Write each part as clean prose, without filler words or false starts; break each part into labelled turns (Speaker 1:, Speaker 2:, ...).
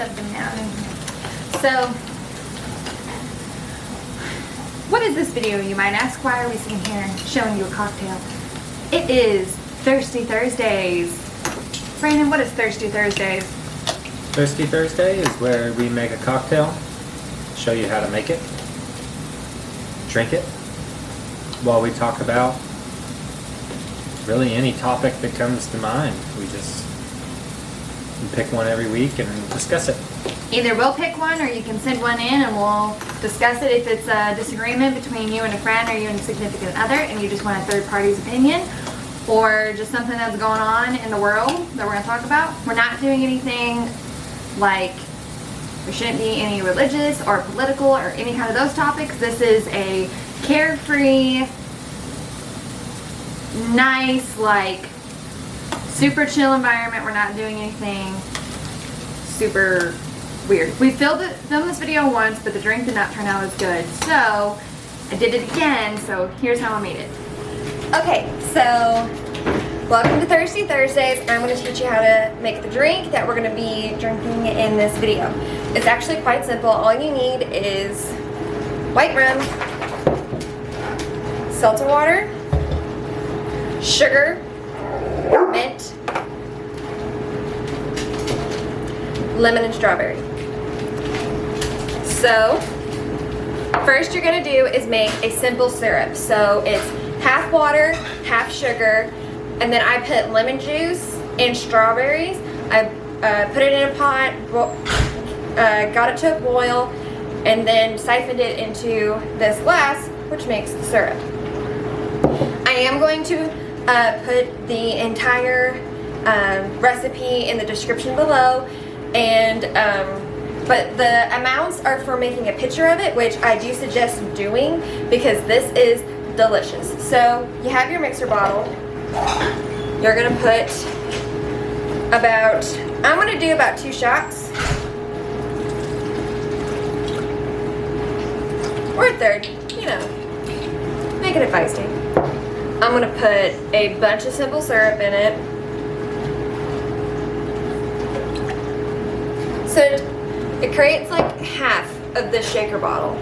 Speaker 1: shove them down in here. So, what is this video, you might ask? Why are we sitting here showing you a cocktail? It is Thirsty Thursdays. Brandon, what is Thirsty Thursdays?
Speaker 2: Thirsty Thursday is where we make a cocktail, show you how to make it, drink it, while we talk about really any topic that comes to mind. We pick one every week and discuss it.
Speaker 1: Either we'll pick one or you can send one in and we'll discuss it if it's a disagreement between you and a friend or you and a significant other and you just want a third party's opinion, or just something that's going on in the world that we're going to talk about. We're not doing anything like, there shouldn't be any religious or political or any kind of those topics. This is a carefree, nice, like super chill environment. We're not doing anything super weird. We filmed this video once, but the drink did not turn out as good, so I did it again. So here's how I made it. Okay, so welcome to Thirsty Thursdays. I'm going to teach you how to make the drink that we're going to be drinking in this video. It's actually quite simple. All you need is white rum, seltzer water, sugar, mint, lemon, and strawberry. So first you're going to do is make a simple syrup. So it's half water, half sugar, and then I put lemon juice and strawberries. I put it in a pot, got it to a boil, and then siphoned it into this glass, which makes the syrup. I am going to put the entire recipe in the description below, and but the amounts are for making a picture of it, which I do suggest doing because this is delicious. So you have your mixer bottle. You're gonna put about, I'm gonna do about 2 shots or a third, you know, make it a feisty. I'm gonna put a bunch of simple syrup in it. So it creates like half of this shaker bottle.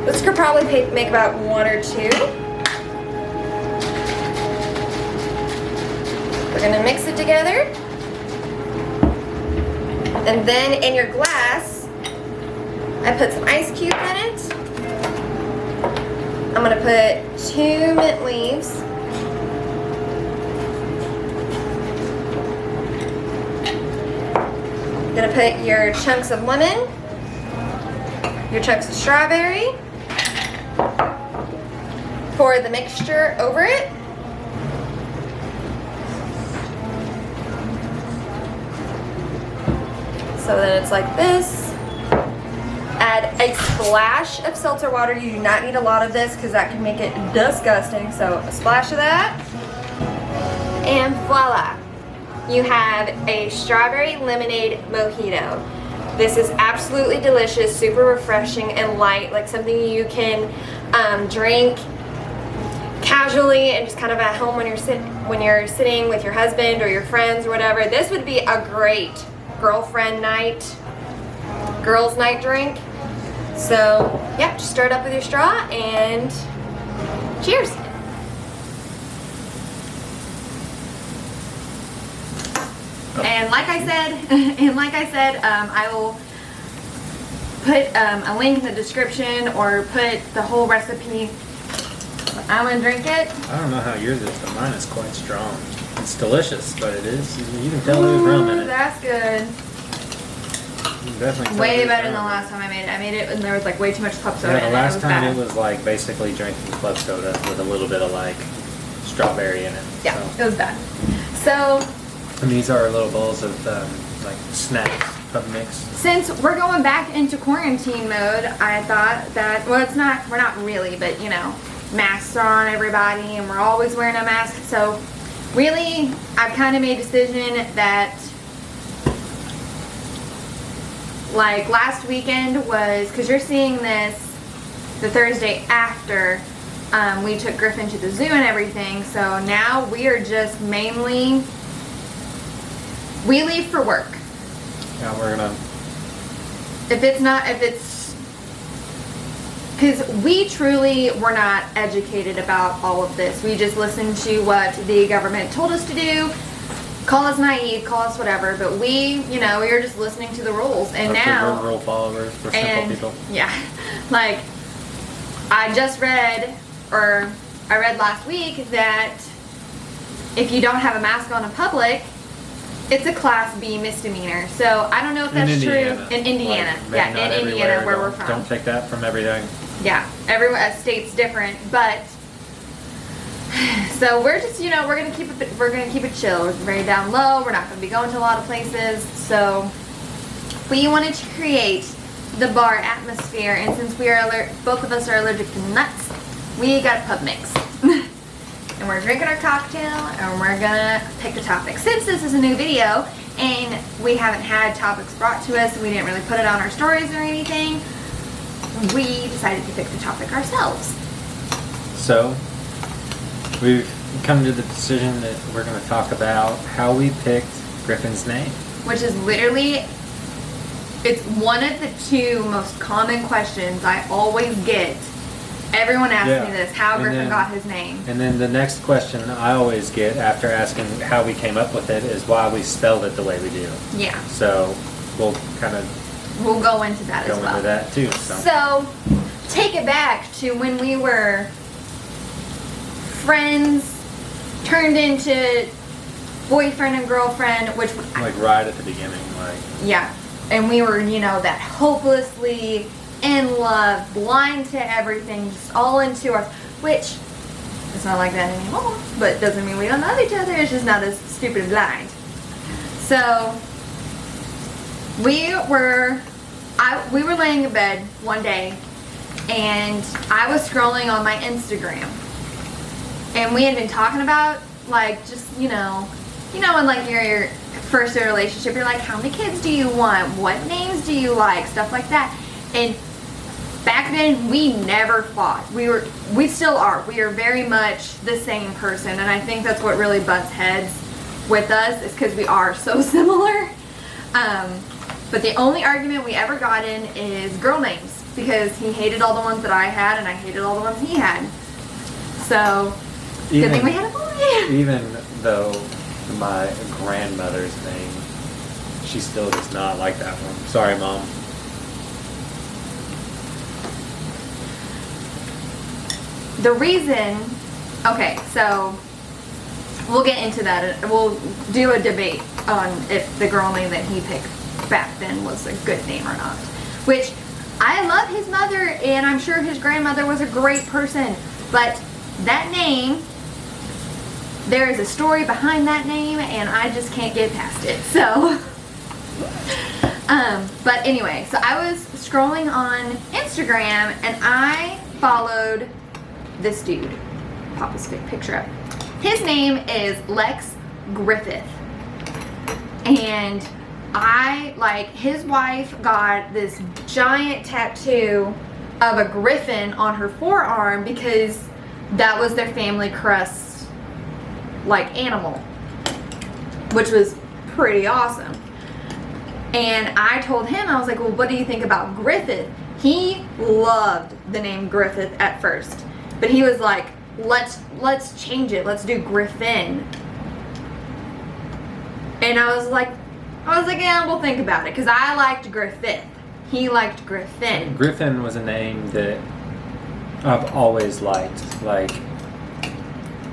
Speaker 1: This could probably make about 1 or 2. We're gonna mix it together. And then in your glass, I put some ice cubes in it. I'm gonna put 2 mint leaves. Gonna put your chunks of lemon, your chunks of strawberry, pour the mixture over it. So then it's like this. Add a splash of seltzer water. You do not need a lot of this because that can make it disgusting. So a splash of that. And voila. You have a strawberry lemonade mojito. This is absolutely delicious, super refreshing and light, like something you can drink casually and just kind of at home when you're sitting with your husband or your friends or whatever. This would be a great girlfriend night, girls' night drink. So yeah, just stir it up with your straw and cheers. And like I said, I will put a link in the description or put the whole recipe. I'm gonna drink it.
Speaker 2: I don't know how yours is, but mine is quite strong. It's delicious, but it is, you can tell there's rum in it.
Speaker 1: That's good.
Speaker 2: Definitely
Speaker 1: way better than the last time I made it. I made it and there was like way too much club soda.
Speaker 2: Yeah, the last time it was like basically drinking club soda with a little bit of like strawberry in it.
Speaker 1: Yeah,
Speaker 2: so.
Speaker 1: it was bad. So.
Speaker 2: And these are little bowls of like snacks pub mix.
Speaker 1: Since we're going back into quarantine mode, I thought that, well, it's not, we're not really, but you know, masks are on everybody and we're always wearing a mask. So really, I've kind of made a decision that like last weekend was, because you're seeing this the Thursday after we took Griffin to the zoo and everything. So now we are just mainly, we leave for work.
Speaker 2: Now we're gonna.
Speaker 1: If it's, because we truly were not educated about all of this. We just listened to what the government told us to do. Call us naive, call us whatever, but we were just listening to the rules. And now,
Speaker 2: we're rule followers, we're simple people.
Speaker 1: Yeah, like I read last week that if you don't have a mask on in public, it's a Class B misdemeanor. So I don't know if that's true in Indiana.
Speaker 2: Like,
Speaker 1: in Indiana, where we're from.
Speaker 2: Don't take that from everything.
Speaker 1: Yeah, every state's different, but so we're just we're gonna keep it chill. We're very down low. We're not gonna be going to a lot of places. So we wanted to create the bar atmosphere, and since we are both of us are allergic to nuts, we got a pub mix. And we're drinking our cocktail, and we're gonna pick a topic. Since this is a new video and we haven't had topics brought to us, and we didn't really put it on our stories or anything, we decided to pick the topic ourselves.
Speaker 2: So we've come to the decision that we're going to talk about how we picked Griffin's name.
Speaker 1: Which is literally, it's one of the two most common questions I always get. Everyone asks me this, how Griffin got his name.
Speaker 2: And then the next question I always get after asking how we came up with it is why we spelled it the way we do.
Speaker 1: Yeah.
Speaker 2: So we'll
Speaker 1: go into that as well.
Speaker 2: Go into that too.
Speaker 1: So take it back to when we were friends turned into boyfriend and girlfriend, which
Speaker 2: like right at the beginning, like
Speaker 1: yeah, and we were that hopelessly in love, blind to everything, just all into us, which it's not like that anymore, but it doesn't mean we don't love each other. It's just not as stupid and blind. So we were laying in bed one day, and I was scrolling on my Instagram, and we had been talking about like just when like you're first in a relationship, you're like, how many kids do you want? What names do you like? Stuff like that. And back then we never fought. We still are. We are very much the same person, and I think that's what really butts heads with us is because we are so similar. But the only argument we ever got in is girl names, because he hated all the ones that I had and I hated all the ones he had. So good thing we had a boy.
Speaker 2: Even though my grandmother's name, she still does not like that one. Sorry, Mom.
Speaker 1: The reason, okay, so we'll get into that. We'll do a debate on if the girl name that he picked back then was a good name or not. Which, I love his mother, and I'm sure his grandmother was a great person, but that name, there is a story behind that name, and I just can't get past it. So, but anyway, so I was scrolling on Instagram, and I followed this dude. Pop his picture up. His name is Lex Griffith, and his wife got this giant tattoo of a griffin on her forearm because that was their family crest, like, animal, which was pretty awesome. And I told him, I was like, well, what do you think about Griffith? He loved the name Griffith at first, but he was like, let's change it. Let's do Griffin. And I was like, yeah, we'll think about it, because I liked Griffith. He liked Griffin.
Speaker 2: Griffin was a name that I've always liked. Like,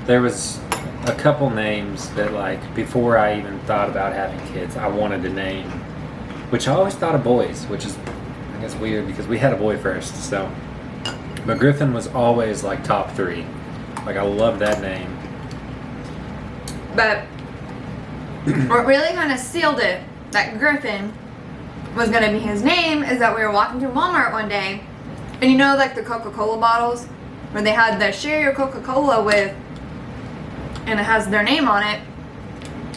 Speaker 2: there was a couple names that, like, before I even thought about having kids, I wanted to name, which I always thought of boys, which is, I guess, weird because we had a boy first, so. But Griffin was always, like, top 3. Like, I love that name.
Speaker 1: But what really kind of sealed it, that Griffin was going to be his name, is that we were walking through Walmart one day, and like the Coca-Cola bottles, where they had the share your Coca-Cola with, and it has their name on it.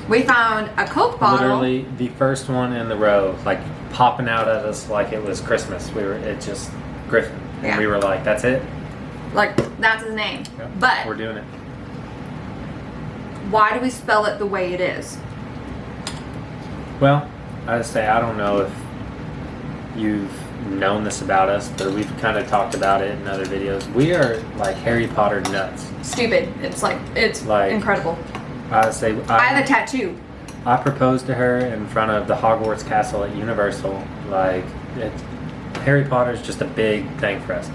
Speaker 1: We found a Coke bottle.
Speaker 2: Literally the first one in the row, like, popping out at us like it was Christmas. It just, Griffin. And
Speaker 1: yeah.
Speaker 2: We were like, that's it?
Speaker 1: Like, that's his name.
Speaker 2: Yep.
Speaker 1: But
Speaker 2: we're doing it.
Speaker 1: Why do we spell it the way it is?
Speaker 2: Well, I would say, I don't know if you've known this about us, but we've kind of talked about it in other videos. We are like Harry Potter nuts.
Speaker 1: Stupid. It's like incredible.
Speaker 2: I would say
Speaker 1: I have a tattoo.
Speaker 2: I proposed to her in front of the Hogwarts castle at Universal. Like, Harry Potter is just a big thing for us.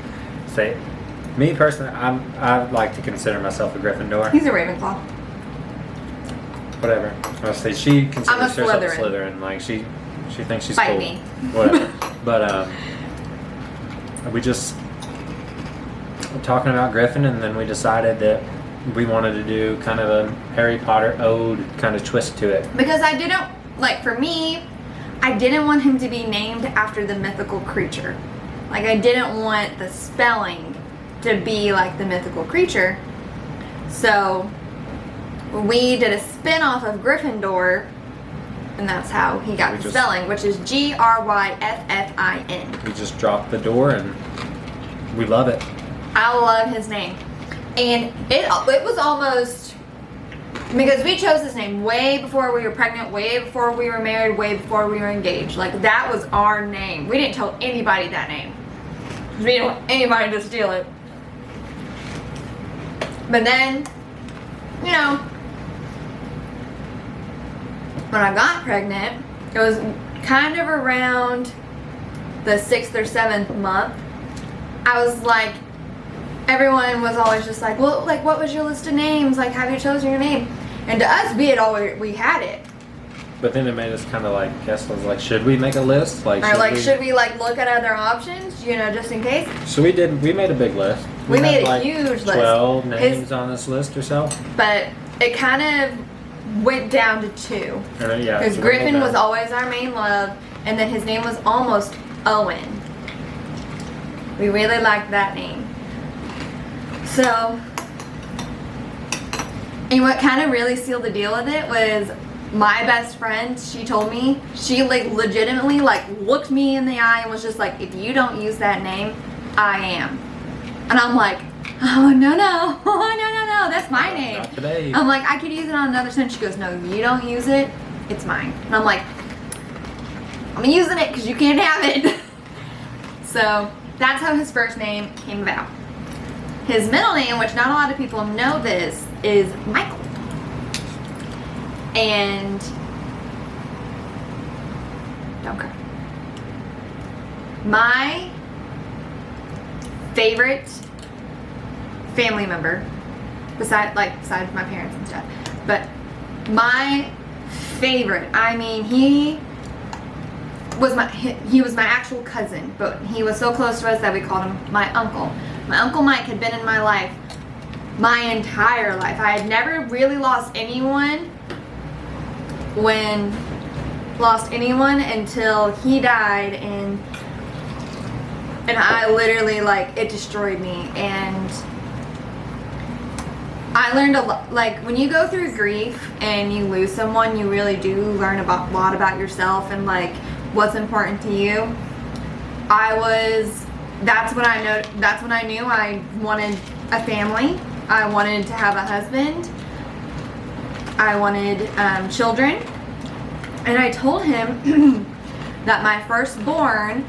Speaker 2: Say, me personally, I like to consider myself a Gryffindor.
Speaker 1: He's a Ravenclaw.
Speaker 2: Whatever. I'll say she
Speaker 1: I'm a
Speaker 2: considers herself a
Speaker 1: Slytherin.
Speaker 2: Slytherin. Like she thinks she's
Speaker 1: Fight
Speaker 2: cool.
Speaker 1: me.
Speaker 2: Whatever. But we just were talking about Griffin, and then we decided that we wanted to do kind of a Harry Potter ode kind of twist to it.
Speaker 1: Because I didn't, like, for me, I didn't want him to be named after the mythical creature. Like, I didn't want the spelling to be like the mythical creature. So we did a spin-off of Gryffindor, and that's how he got the spelling, which is Gryffin.
Speaker 2: We just dropped the door, and we love it.
Speaker 1: I love his name. And it was almost, because we chose this name way before we were pregnant, way before we were married, way before we were engaged. Like, that was our name. We didn't tell anybody that name. We didn't want anybody to steal it. But then, you know, when I got pregnant, it was kind of around the 6th or 7th month. I was like, everyone was always just like, well, like, what was your list of names? Like, have you chosen your name? And to us, we had it.
Speaker 2: But then it made us kind of like guess. I was like, should we make a list? Like,
Speaker 1: Should we like look at other options? You know, just in case.
Speaker 2: So we did. We made a big list.
Speaker 1: We made
Speaker 2: had,
Speaker 1: a huge list.
Speaker 2: 12 names on this list or so.
Speaker 1: But it kind of went down to 2.
Speaker 2: Yeah.
Speaker 1: Because Griffin was always our main love, and then his name was almost Owen. We really liked that name. So, and what kind of really sealed the deal with it was my best friend. She told me, she like legitimately like looked me in the eye and was just like, if you don't use that name, I am. And I'm like, oh no, that's my name.
Speaker 2: Not today.
Speaker 1: I'm like, I could use it on another sentence. She goes, no, you don't use it, it's mine. And I'm like, I'm using it because you can't have it. So that's how his first name came about. His middle name, which not a lot of people know this, is Michael. And don't cry. My favorite family member, besides my parents and stuff, but my favorite, I mean, he was my actual cousin, but he was so close to us that we called him my uncle. My Uncle Mike had been in my life my entire life. I had never really lost anyone until he died, and I literally, like, it destroyed me. And I learned a lot. Like, when you go through grief and you lose someone, you really do learn a lot about yourself and like what's important to you. That's when I knew I wanted a family. I wanted to have a husband. I wanted children. And I told him that my firstborn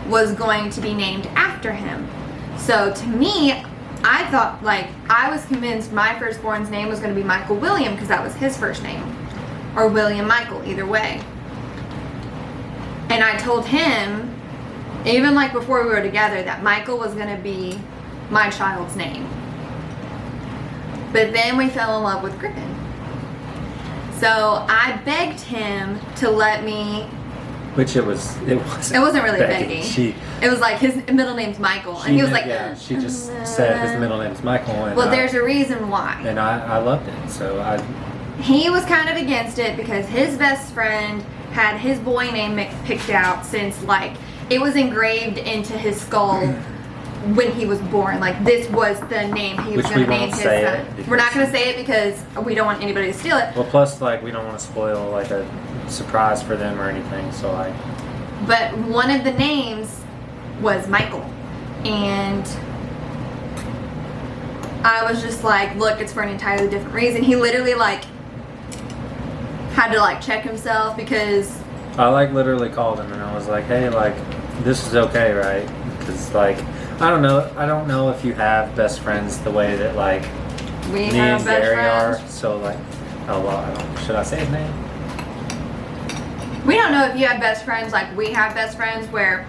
Speaker 1: was going to be named after him. So to me, I thought, like, I was convinced my firstborn's name was going to be Michael William because that was his first name. Or William Michael, either way. And I told him, even like before we were together, that Michael was going to be my child's name. But then we fell in love with Griffin. So I begged him to let me.
Speaker 2: Which it wasn't
Speaker 1: really begging. It was like his middle name's Michael, and he was like,
Speaker 2: yeah. She just said his middle name's Michael, and
Speaker 1: well, there's a reason why.
Speaker 2: And I loved it, so
Speaker 1: He was kind of against it because his best friend had his boy name picked out since, like, it was engraved into his skull when he was born. Like, this was the name he was going to name his son. We're not going to say it because we don't want anybody to steal it.
Speaker 2: Well, plus, like, we don't want to spoil, like, a surprise for them or anything, so, like.
Speaker 1: But one of the names was Michael. And I was just like, look, it's for an entirely different reason. He literally, like, had to, like, check himself because
Speaker 2: I like literally called him and I was like, hey, like, this is okay, right? Because like, I don't know if you have best friends the way that like
Speaker 1: We
Speaker 2: me
Speaker 1: have
Speaker 2: and
Speaker 1: best
Speaker 2: Gary
Speaker 1: friends.
Speaker 2: are. So like, oh well, should I say his name?
Speaker 1: We don't know if you have best friends like we have best friends where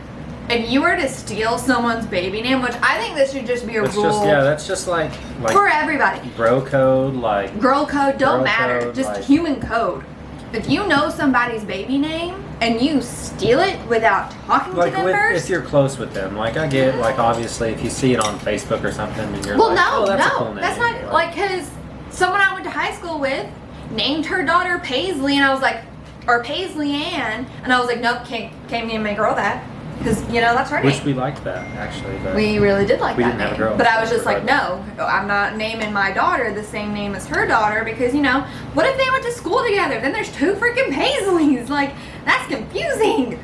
Speaker 1: if you were to steal someone's baby name, which I think this should just be a
Speaker 2: It's
Speaker 1: rule
Speaker 2: just that's just like
Speaker 1: for everybody.
Speaker 2: bro code, like
Speaker 1: Girl code don't
Speaker 2: Girl
Speaker 1: matter,
Speaker 2: code,
Speaker 1: just
Speaker 2: like-
Speaker 1: human code. If you know somebody's baby name and you steal it without talking to
Speaker 2: like
Speaker 1: them
Speaker 2: with,
Speaker 1: first,
Speaker 2: if you're close with them. Like I get like obviously if you see it on Facebook or something and you're
Speaker 1: well,
Speaker 2: like,
Speaker 1: no,
Speaker 2: oh, that's a
Speaker 1: no,
Speaker 2: cool name.
Speaker 1: that's not like because someone I went to high school with named her daughter Paisley, and I was like, or Paisley Ann, and I was like, nope, can't name my girl that because that's her name.
Speaker 2: Which we liked that actually, but
Speaker 1: We really did like
Speaker 2: We
Speaker 1: that
Speaker 2: didn't have a
Speaker 1: name.
Speaker 2: girl,
Speaker 1: but I
Speaker 2: so
Speaker 1: was just like, no, I'm not naming my daughter the same name as her daughter because, what if they went to school together? Then there's two freaking Paisleys. Like, that's confusing.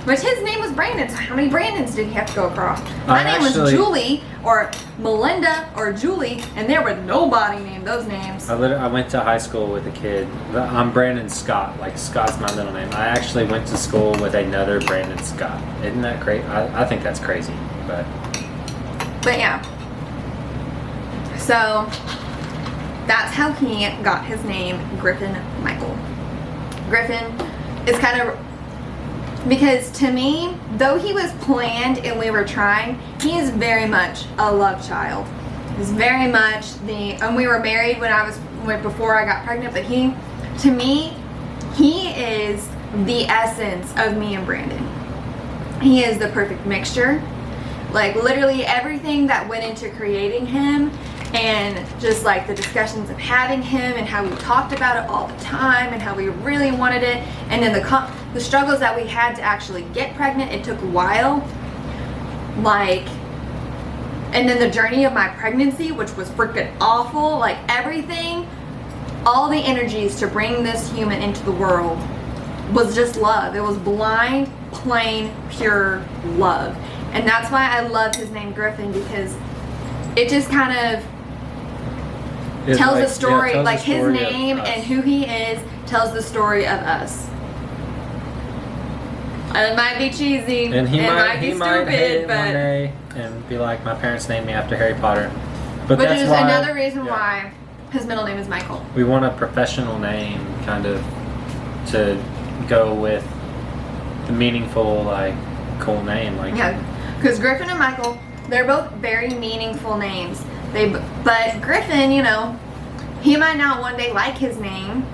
Speaker 1: But his name was Brandon, so how many Brandons did he have to go across? My name was Julie, or Melinda, or Julie, and there was nobody named those names.
Speaker 2: I went to high school with a kid. I'm Brandon Scott. Like Scott's my middle name. I actually went to school with another Brandon Scott. Isn't that crazy? I think that's crazy, but
Speaker 1: yeah. So, that's how he got his name, Griffin Michael. Griffin is kind of, because to me, though he was planned and we were trying, he is very much a love child. He's very much and we were married before I got pregnant, but to me, he is the essence of me and Brandon. He is the perfect mixture. Like literally everything that went into creating him, and just like the discussions of having him and how we talked about it all the time and how we really wanted it, and then the struggles that we had to actually get pregnant. It took a while, and then the journey of my pregnancy, which was freaking awful. Like everything, all the energies to bring this human into the world was just love. It was blind, plain, pure love. And that's why I love his name Griffin, because it just kind of tells a story,
Speaker 2: tells
Speaker 1: like
Speaker 2: the story
Speaker 1: his name
Speaker 2: of us.
Speaker 1: and who he is tells the story of us. It might be cheesy,
Speaker 2: and he might
Speaker 1: be
Speaker 2: hate
Speaker 1: stupid,
Speaker 2: it
Speaker 1: but
Speaker 2: one day and be like, my parents named me after Harry Potter. But
Speaker 1: which
Speaker 2: that's
Speaker 1: is
Speaker 2: why,
Speaker 1: another reason
Speaker 2: yeah.
Speaker 1: why his middle name is Michael.
Speaker 2: We want a professional name, kind of, to go with the meaningful, like, cool name. Like,
Speaker 1: Yeah, because Griffin and Michael, they're both very meaningful names. But Griffin, he might not one day like his name.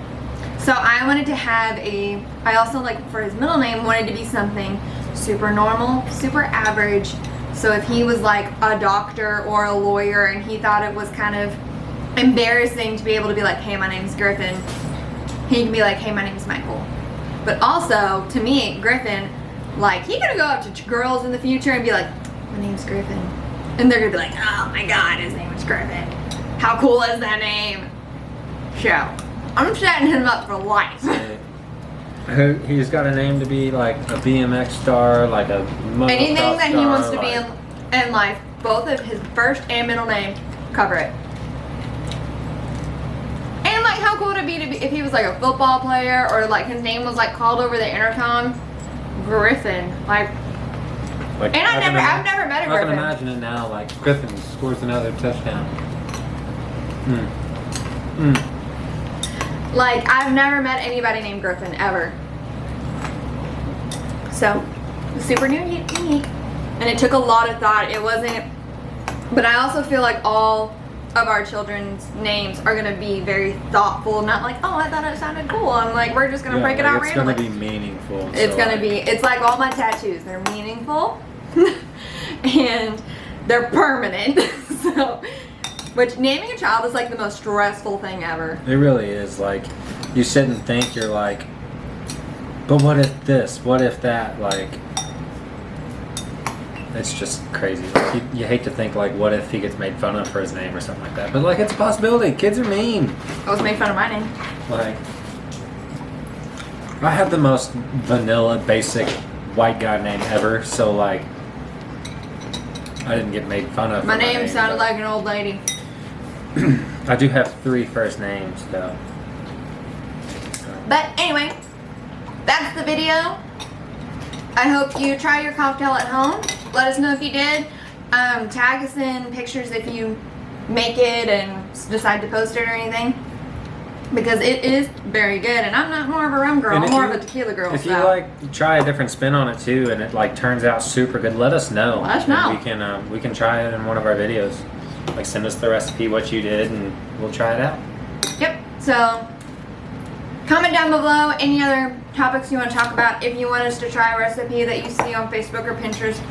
Speaker 1: So I wanted to have I also like for his middle name wanted to be something super normal, super average. So if he was like a doctor or a lawyer and he thought it was kind of embarrassing to be able to be like, hey, my name's Griffin, he can be like, hey, my name's Michael. But also, to me, Griffin, like, he gonna go up to girls in the future and be like, my name's Griffin. And they're gonna be like, oh my god, his name is Griffin. How cool is that name? So, I'm setting him up for life.
Speaker 2: he's got a name to be like a BMX star, like a motocross
Speaker 1: Anything that he
Speaker 2: star,
Speaker 1: wants to
Speaker 2: like,
Speaker 1: be in life, both of his first and middle name, cover it. And like, how cool would it be if he was like a football player, or like his name was like called over the intercom, Griffin. Like, and I've never met a
Speaker 2: I
Speaker 1: Griffin.
Speaker 2: can imagine it now, like Griffin scores another touchdown.
Speaker 1: Like, I've never met anybody named Griffin, ever. So, super unique. And it took a lot of thought. It wasn't, but I also feel like all of our children's names are going to be very thoughtful, not like, oh, I thought it sounded cool. I'm like, we're just going to break it out
Speaker 2: it's
Speaker 1: randomly.
Speaker 2: It's going to be meaningful.
Speaker 1: It's going to be, it's like all my tattoos. They're meaningful and they're permanent. So, which naming a child is like the most stressful thing ever.
Speaker 2: It really is. Like, you sit and think, you're like, but what if this? What if that? Like, it's just crazy. Like, you hate to think, like, what if he gets made fun of for his name or something like that? But, like, it's a possibility. Kids are mean.
Speaker 1: I was made fun of my name.
Speaker 2: Like, I have the most vanilla, basic white guy name ever, so, like, I didn't get made fun of.
Speaker 1: My
Speaker 2: for
Speaker 1: name sounded
Speaker 2: but
Speaker 1: like an old lady.
Speaker 2: I do have 3 first names, though.
Speaker 1: But anyway, that's the video. I hope you try your cocktail at home. Let us know if you did. Tag us in pictures if you make it and decide to post it or anything. Because it is very good, and I'm not more of a rum girl, I'm more of a tequila girl.
Speaker 2: If you like try a different spin on it too, and it like turns out super good, let us know.
Speaker 1: Let us know.
Speaker 2: And we can try it in one of our videos. Like send us the recipe, what you did, and we'll try it out.
Speaker 1: Yep. So comment down below any other topics you want to talk about. If you want us to try a recipe that you see on Facebook or Pinterest.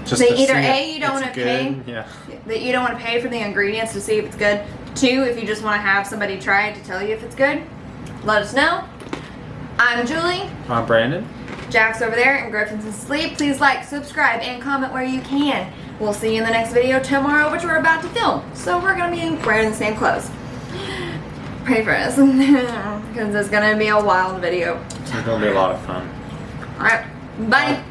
Speaker 2: Just
Speaker 1: That
Speaker 2: to
Speaker 1: either
Speaker 2: see
Speaker 1: A,
Speaker 2: if
Speaker 1: you don't
Speaker 2: it's
Speaker 1: want to pay.
Speaker 2: good. Yeah.
Speaker 1: That you don't want to pay for the ingredients to see if it's good. 2, if you just want to have somebody try it to tell you if it's good. Let us know. I'm Julie.
Speaker 2: I'm Brandon.
Speaker 1: Jack's over there and Griffin's asleep. Please like, subscribe, and comment where you can. We'll see you in the next video tomorrow, which we're about to film. So we're going to be wearing the same clothes. Pray for us. Because it's going to be a wild video.
Speaker 2: It's going to be a lot of fun.
Speaker 1: Alright. Bye.